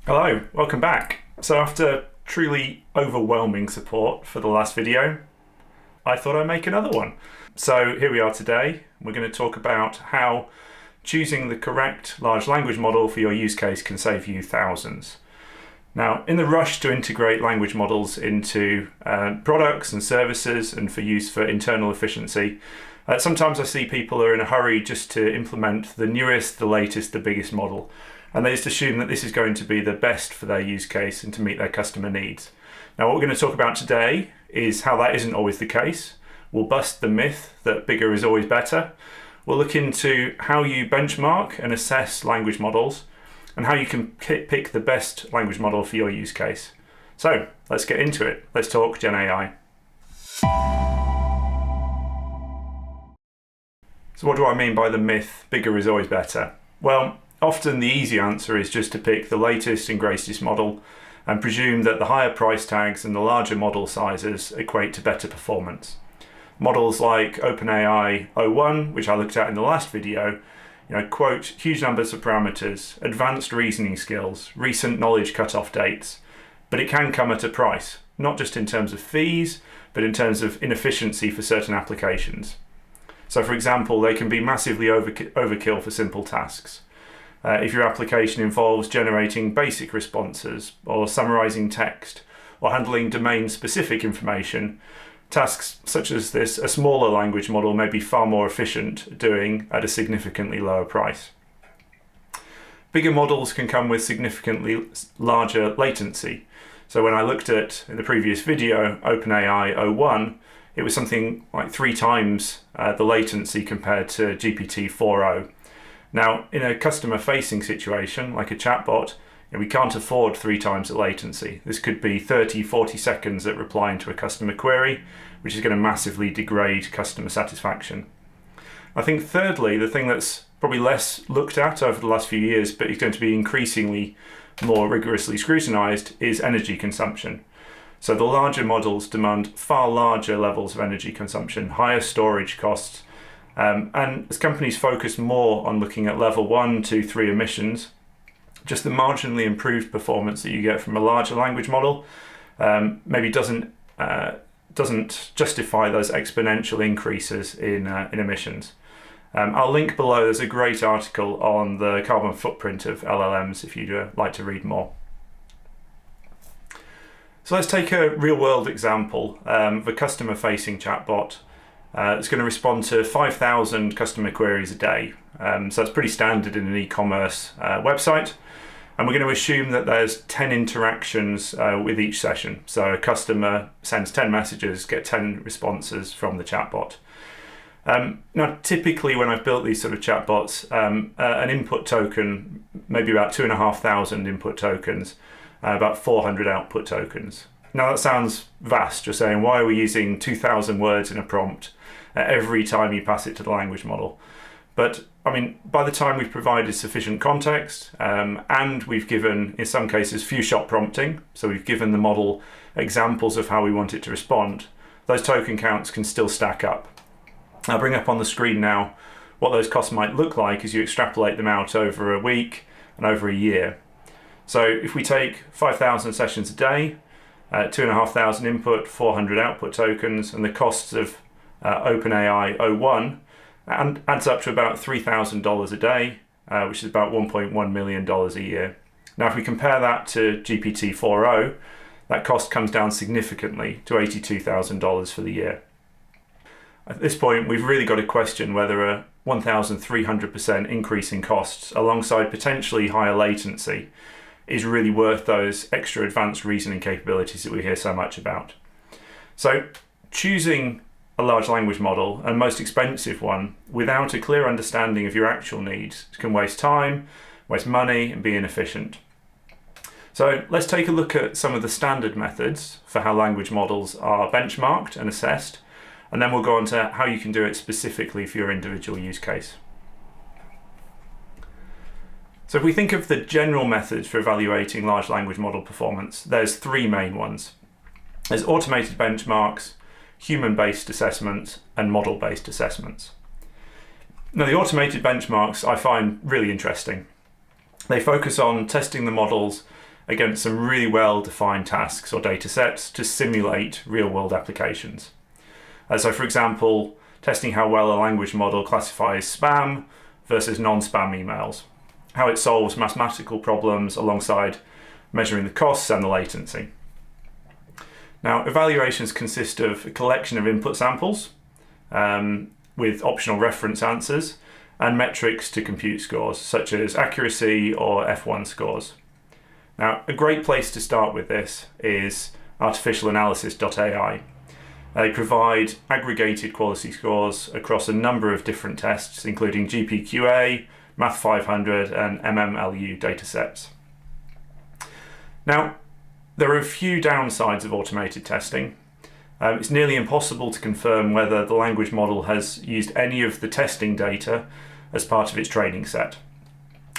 Hello, welcome back. So after truly overwhelming support for the last video, I thought I'd make another one. So here we are today. We're going to talk about how choosing the correct large language model for your use case can save you thousands. Now, in the rush to integrate language models into products and services and for use for internal efficiency, sometimes I see people are in a hurry just to implement the newest, the latest, the biggest model. And they just assume that this is going to be the best for their use case and to meet their customer needs. Now, what we're going to talk about today is how that isn't always the case. We'll bust the myth that bigger is always better. We'll look into how you benchmark and assess language models and how you can pick the best language model for your use case. So let's get into it. Let's talk Gen AI. So what do I mean by the myth, bigger is always better? Well, often the easy answer is just to pick the latest and greatest model and presume that the higher price tags and the larger model sizes equate to better performance. Models like OpenAI o1, which I looked at in the last video, quote huge numbers of parameters, advanced reasoning skills, recent knowledge cutoff dates, but it can come at a price, not just in terms of fees, but in terms of inefficiency for certain applications. So for example, they can be massively overkill for simple tasks. If your application involves generating basic responses or summarizing text or handling domain-specific information, tasks such as this, a smaller language model may be far more efficient doing at a significantly lower price. Bigger models can come with significantly larger latency. So when I looked at, in the previous video, OpenAI o1, it was something like 3 times the latency compared to GPT-4o. Now, in a customer-facing situation, like a chatbot, we can't afford 3 times the latency. This could be 30, 40 seconds at replying to a customer query, which is going to massively degrade customer satisfaction. I think thirdly, the thing that's probably less looked at over the last few years, but is going to be increasingly more rigorously scrutinized, is energy consumption. So the larger models demand far larger levels of energy consumption, higher storage costs, and as companies focus more on looking at level 1, 2, 3 emissions, just the marginally improved performance that you get from a larger language model maybe doesn't justify those exponential increases in emissions. I'll link below, there's a great article on the carbon footprint of LLMs if you'd like to read more. So let's take a real-world example of a customer-facing chatbot. It's going to respond to 5,000 customer queries a day. So that's pretty standard in an e-commerce website. And we're going to assume that there's 10 interactions with each session. So a customer sends 10 messages, get 10 responses from the chatbot. Now, typically when I've built these sort of chatbots, an input token, maybe about 2,500 input tokens, about 400 output tokens. Now that sounds vast, you're saying, why are we using 2,000 words in a prompt every time you pass it to the language model? But I mean, by the time we've provided sufficient context and we've given, in some cases, few-shot prompting, so we've given the model examples of how we want it to respond, those token counts can still stack up. I'll bring up on the screen now what those costs might look like as you extrapolate them out over a week and over a year. So if we take 5,000 sessions a day, 2,500 input, 400 output tokens, and the costs of OpenAI o1 and adds up to about $3,000 a day, which is about $1.1 million a year. Now, if we compare that to GPT-4o, that cost comes down significantly to $82,000 for the year. At this point, we've really got to question whether a 1,300% increase in costs alongside potentially higher latency is really worth those extra advanced reasoning capabilities that we hear so much about. So choosing a large language model, and most expensive one, without a clear understanding of your actual needs can waste time, waste money, and be inefficient. So let's take a look at some of the standard methods for how language models are benchmarked and assessed, and then we'll go on to how you can do it specifically for your individual use case. So if we think of the general methods for evaluating large language model performance, there's 3 main ones. There's automated benchmarks, human-based assessments, and model-based assessments. Now, the automated benchmarks I find really interesting. They focus on testing the models against some really well-defined tasks or data sets to simulate real-world applications. So for example, testing how well a language model classifies spam versus non-spam emails, how it solves mathematical problems alongside measuring the costs and the latency. Now, evaluations consist of a collection of input samples with optional reference answers and metrics to compute scores, such as accuracy or F1 scores. Now, a great place to start with this is artificialanalysis.ai. They provide aggregated quality scores across a number of different tests, including GPQA, Math 500, and MMLU datasets. Now, there are a few downsides of automated testing. It's nearly impossible to confirm whether the language model has used any of the testing data as part of its training set.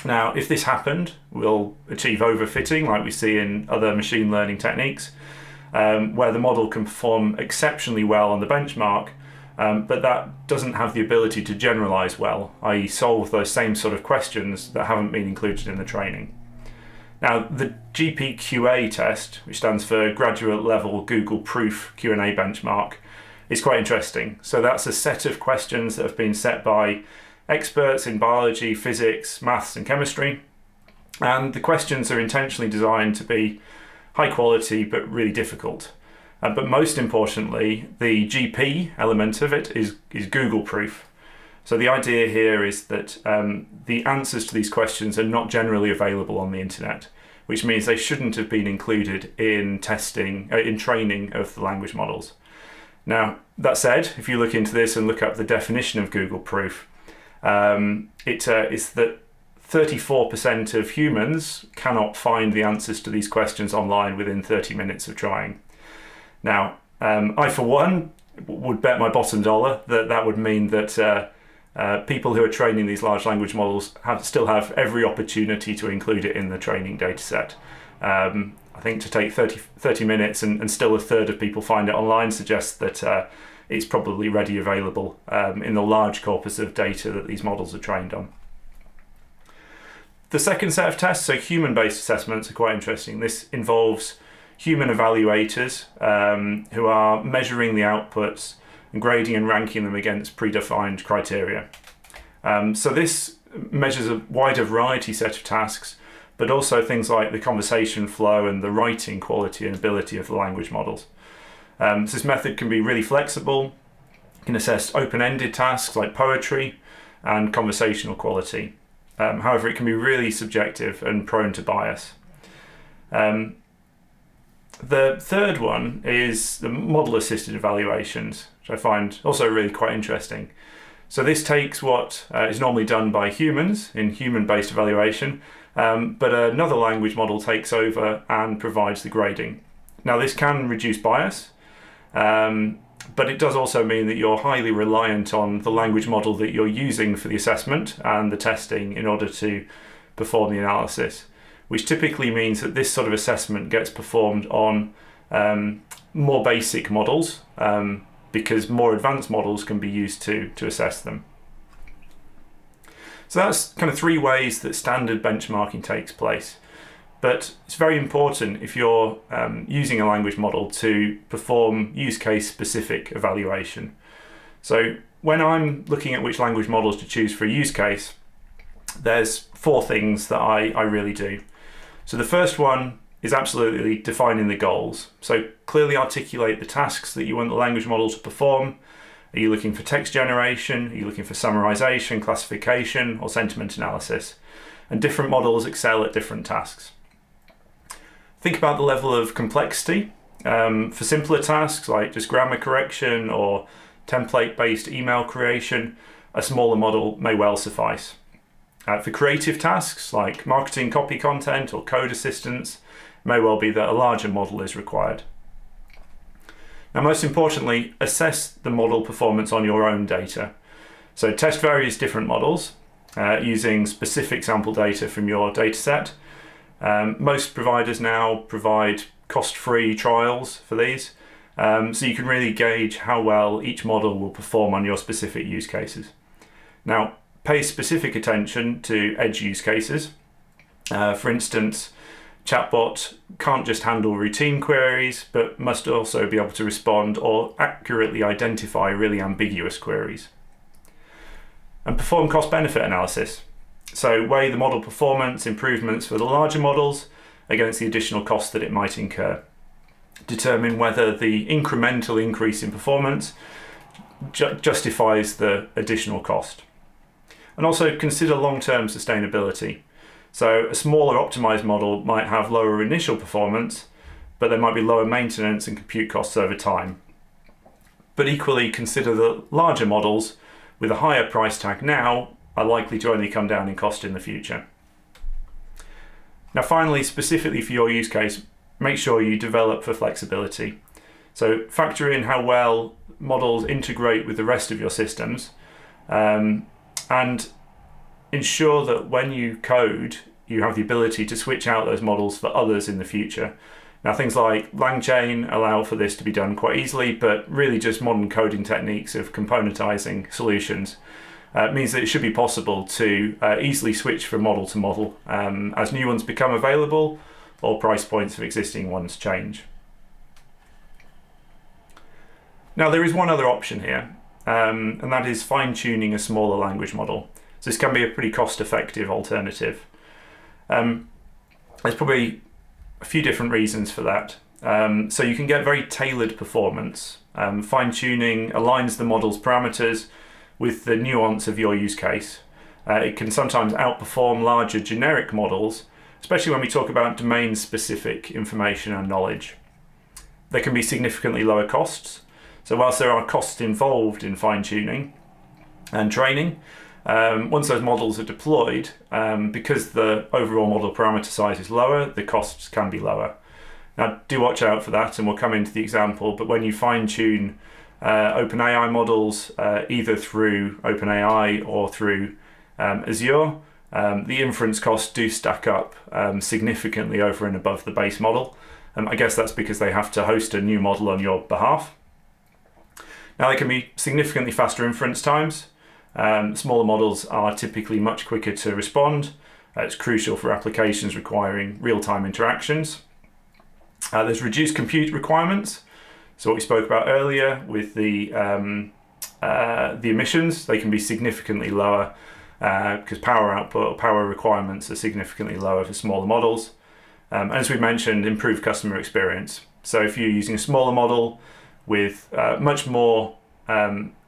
Now, if this happened, we'll achieve overfitting like we see in other machine learning techniques, where the model can perform exceptionally well on the benchmark, but that doesn't have the ability to generalize well, i.e. solve those same sort of questions that haven't been included in the training. Now, the GPQA test, which stands for Graduate Level Google Proof Q&A Benchmark, is quite interesting. So that's a set of questions that have been set by experts in biology, physics, maths, and chemistry. And the questions are intentionally designed to be high quality, but really difficult. But most importantly, the GP element of it is Google proof. So the idea here is that the answers to these questions are not generally available on the internet, which means they shouldn't have been included in testing, in training of the language models. Now, that said, if you look into this and look up the definition of Google proof, it's that 34% of humans cannot find the answers to these questions online within 30 minutes of trying. Now, I, for one, would bet my bottom dollar that that would mean that people who are training these large language models still have every opportunity to include it in the training data set. I think to take 30 minutes and still a third of people find it online suggests that it's probably ready available in the large corpus of data that these models are trained on. The second set of tests, so human-based assessments, are quite interesting. This involves human evaluators who are measuring the outputs and grading and ranking them against predefined criteria. So this measures a wider variety set of tasks, but also things like the conversation flow and the writing quality and ability of the language models. So this method can be really flexible. It can assess open-ended tasks like poetry and conversational quality. However, it can be really subjective and prone to bias. The third one is the model-assisted evaluations, which I find also really quite interesting. So this takes what is normally done by humans in human-based evaluation, but another language model takes over and provides the grading. Now, this can reduce bias, but it does also mean that you're highly reliant on the language model that you're using for the assessment and the testing in order to perform the analysis, which typically means that this sort of assessment gets performed on more basic models because more advanced models can be used to assess them. So that's kind of three ways that standard benchmarking takes place. But it's very important if you're using a language model to perform use case specific evaluation. So when I'm looking at which language models to choose for a use case, there's four things that I really do. So the first one is absolutely defining the goals. So clearly articulate the tasks that you want the language model to perform. Are you looking for text generation? Are you looking for summarization, classification, or sentiment analysis? And different models excel at different tasks. Think about the level of complexity. For simpler tasks like just grammar correction or template-based email creation, a smaller model may well suffice. For creative tasks like marketing copy content or code assistance, it may well be that a larger model is required. Now, most importantly, assess the model performance on your own data. So test various different models using specific sample data from your dataset. Most providers now provide cost-free trials for these, so you can really gauge how well each model will perform on your specific use cases. Now, pay specific attention to edge use cases. For instance, chatbot can't just handle routine queries, but must also be able to respond or accurately identify really ambiguous queries. And perform cost-benefit analysis. So weigh the model performance improvements for the larger models against the additional cost that it might incur. Determine whether the incremental increase in performance justifies the additional cost. And also consider long-term sustainability. So a smaller optimized model might have lower initial performance, but there might be lower maintenance and compute costs over time. But equally, consider that larger models with a higher price tag now are likely to only come down in cost in the future. Now finally, specifically for your use case, make sure you develop for flexibility. So factor in how well models integrate with the rest of your systems, and ensure that when you code, you have the ability to switch out those models for others in the future. Now things like LangChain allow for this to be done quite easily, but really just modern coding techniques of componentizing solutions means that it should be possible to easily switch from model to model as new ones become available or price points of existing ones change. Now there is one other option here, and that is fine-tuning a smaller language model. So this can be a pretty cost-effective alternative. There's probably a few different reasons for that. So you can get very tailored performance. Fine-tuning aligns the model's parameters with the nuance of your use case. It can sometimes outperform larger generic models, especially when we talk about domain-specific information and knowledge. There can be significantly lower costs. So whilst there are costs involved in fine-tuning and training, once those models are deployed, because the overall model parameter size is lower, the costs can be lower. Now do watch out for that, and we'll come into the example, but when you fine-tune OpenAI models, either through OpenAI or through Azure, the inference costs do stack up significantly over and above the base model. I guess that's because they have to host a new model on your behalf. Now there can be significantly faster inference times. Smaller models are typically much quicker to respond. It's crucial for applications requiring real-time interactions. There's reduced compute requirements. So what we spoke about earlier with the emissions, they can be significantly lower because power output or power requirements are significantly lower for smaller models. And as we mentioned, improved customer experience. So if you're using a smaller model with much more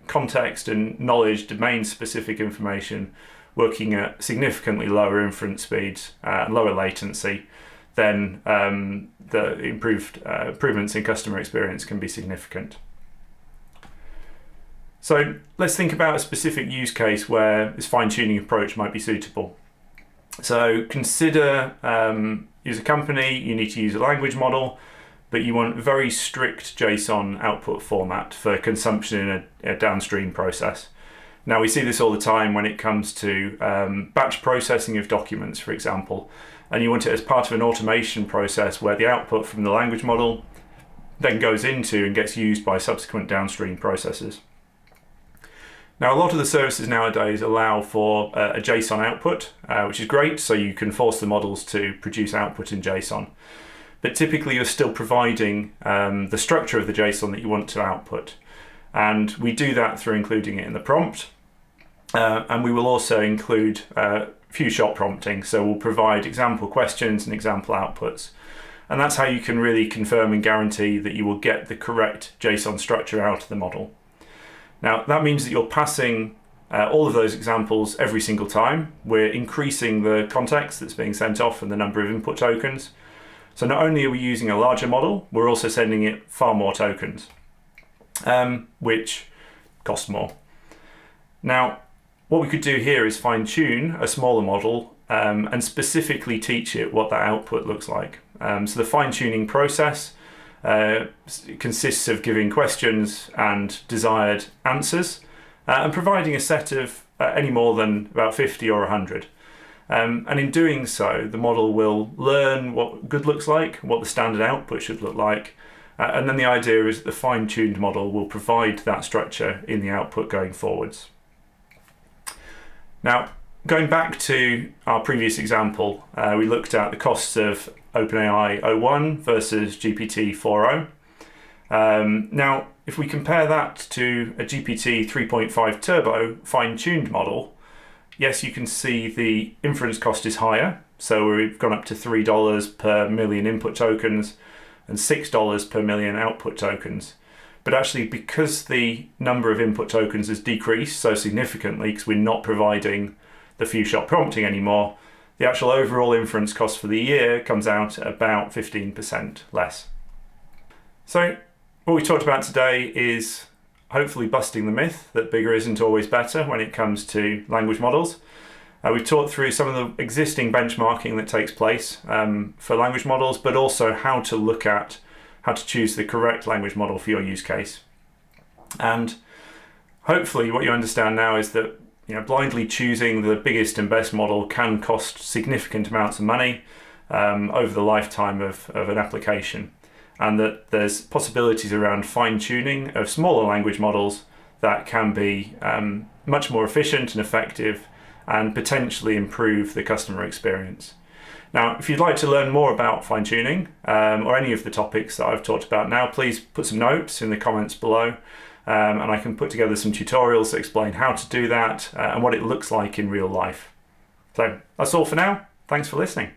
context and knowledge, domain-specific information, working at significantly lower inference speeds and lower latency, then the improvements in customer experience can be significant. So let's think about a specific use case where this fine-tuning approach might be suitable. So consider use a company, you need to use a language model, but you want very strict JSON output format for consumption in a downstream process. Now we see this all the time when it comes to batch processing of documents, for example, and you want it as part of an automation process where the output from the language model then goes into and gets used by subsequent downstream processes. Now a lot of the services nowadays allow for a JSON output, which is great, so you can force the models to produce output in JSON. But typically you're still providing the structure of the JSON that you want to output. And we do that through including it in the prompt. And we will also include few shot prompting. So we'll provide example questions and example outputs. And that's how you can really confirm and guarantee that you will get the correct JSON structure out of the model. Now that means that you're passing all of those examples every single time. We're increasing the context that's being sent off and the number of input tokens. So not only are we using a larger model, we're also sending it far more tokens, which cost more. Now, what we could do here is fine-tune a smaller model and specifically teach it what that output looks like. So the fine-tuning process consists of giving questions and desired answers and providing a set of any more than about 50 or 100. And in doing so, the model will learn what good looks like, what the standard output should look like, and then the idea is that the fine-tuned model will provide that structure in the output going forwards. Now, going back to our previous example, we looked at the costs of OpenAI o1 versus GPT 4.0. Now, if we compare that to a GPT 3.5 Turbo fine-tuned model, yes, you can see the inference cost is higher. So we've gone up to $3 per million input tokens and $6 per million output tokens. But actually, because the number of input tokens has decreased so significantly because we're not providing the few-shot prompting anymore, the actual overall inference cost for the year comes out at about 15% less. So what we talked about today is hopefully busting the myth that bigger isn't always better when it comes to language models. We've talked through some of the existing benchmarking that takes place for language models, but also how to look at how to choose the correct language model for your use case. And hopefully what you understand now is that blindly choosing the biggest and best model can cost significant amounts of money over the lifetime of an application. And that there's possibilities around fine-tuning of smaller language models that can be much more efficient and effective and potentially improve the customer experience. Now, if you'd like to learn more about fine-tuning or any of the topics that I've talked about now, please put some notes in the comments below and I can put together some tutorials that explain how to do that and what it looks like in real life. So that's all for now. Thanks for listening.